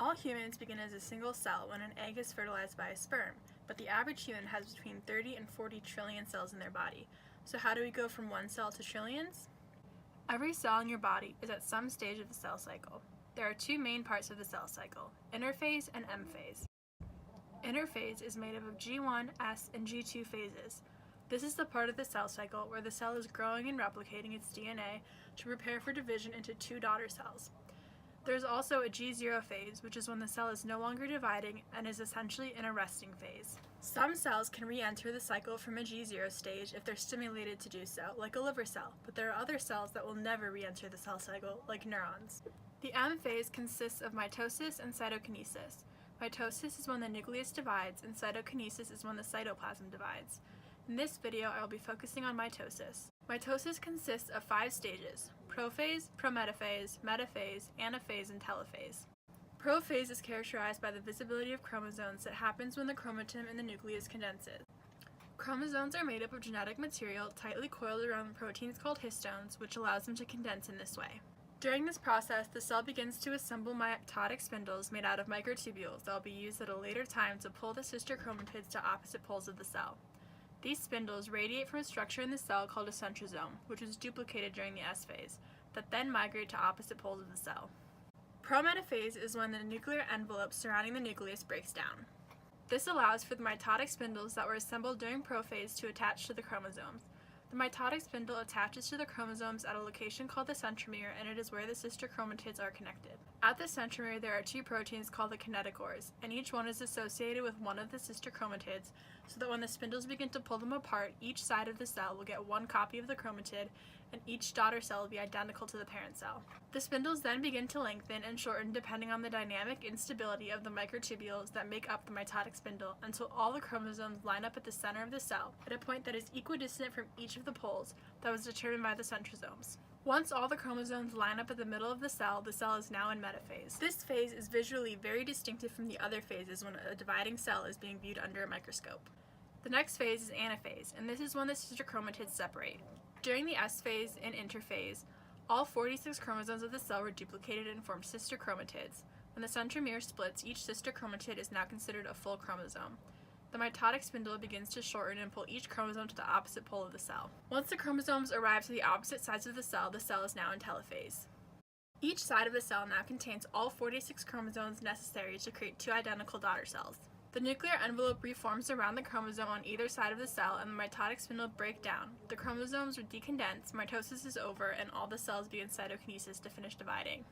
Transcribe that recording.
All humans begin as a single cell when an egg is fertilized by a sperm, but the average human has between 30 and 40 trillion cells in their body. So how do we go from one cell to trillions? Every cell in your body is at some stage of the cell cycle. There are two main parts of the cell cycle, interphase and M-phase. Interphase is made up of G1, S, and G2 phases. This is the part of the cell cycle where the cell is growing and replicating its DNA to prepare for division into two daughter cells. There is also a G0 phase, which is when the cell is no longer dividing and is essentially in a resting phase. Some cells can re-enter the cycle from a G0 stage if they're stimulated to do so, like a liver cell, but there are other cells that will never re-enter the cell cycle, like neurons. The M phase consists of mitosis and cytokinesis. Mitosis is when the nucleus divides, and cytokinesis is when the cytoplasm divides. In this video, I will be focusing on mitosis. Mitosis consists of 5 stages: prophase, prometaphase, metaphase, anaphase, and telophase. Prophase is characterized by the visibility of chromosomes that happens when the chromatin in the nucleus condenses. Chromosomes are made up of genetic material tightly coiled around proteins called histones, which allows them to condense in this way. During this process, the cell begins to assemble mitotic spindles made out of microtubules that will be used at a later time to pull the sister chromatids to opposite poles of the cell. These spindles radiate from a structure in the cell called a centrosome, which is duplicated during the S phase, that then migrate to opposite poles of the cell. Prometaphase is when the nuclear envelope surrounding the nucleus breaks down. This allows for the mitotic spindles that were assembled during prophase to attach to the chromosomes. The mitotic spindle attaches to the chromosomes at a location called the centromere, and it is where the sister chromatids are connected. At the centromere, there are 2 proteins called the kinetochores, and each one is associated with one of the sister chromatids, so that when the spindles begin to pull them apart, each side of the cell will get one copy of the chromatid, and each daughter cell will be identical to the parent cell. The spindles then begin to lengthen and shorten depending on the dynamic instability of the microtubules that make up the mitotic spindle, until all the chromosomes line up at the center of the cell, at a point that is equidistant from each of the poles that was determined by the centrosomes. Once all the chromosomes line up at the middle of the cell is now in metaphase. This phase is visually very distinctive from the other phases when a dividing cell is being viewed under a microscope. The next phase is anaphase, and this is when the sister chromatids separate. During the S phase and interphase, all 46 chromosomes of the cell were duplicated and formed sister chromatids. When the centromere splits, each sister chromatid is now considered a full chromosome. The mitotic spindle begins to shorten and pull each chromosome to the opposite pole of the cell. Once the chromosomes arrive to the opposite sides of the cell is now in telophase. Each side of the cell now contains all 46 chromosomes necessary to create 2 identical daughter cells. The nuclear envelope reforms around the chromosome on either side of the cell, and the mitotic spindle break down. The chromosomes decondense, mitosis is over, and all the cells begin cytokinesis to finish dividing.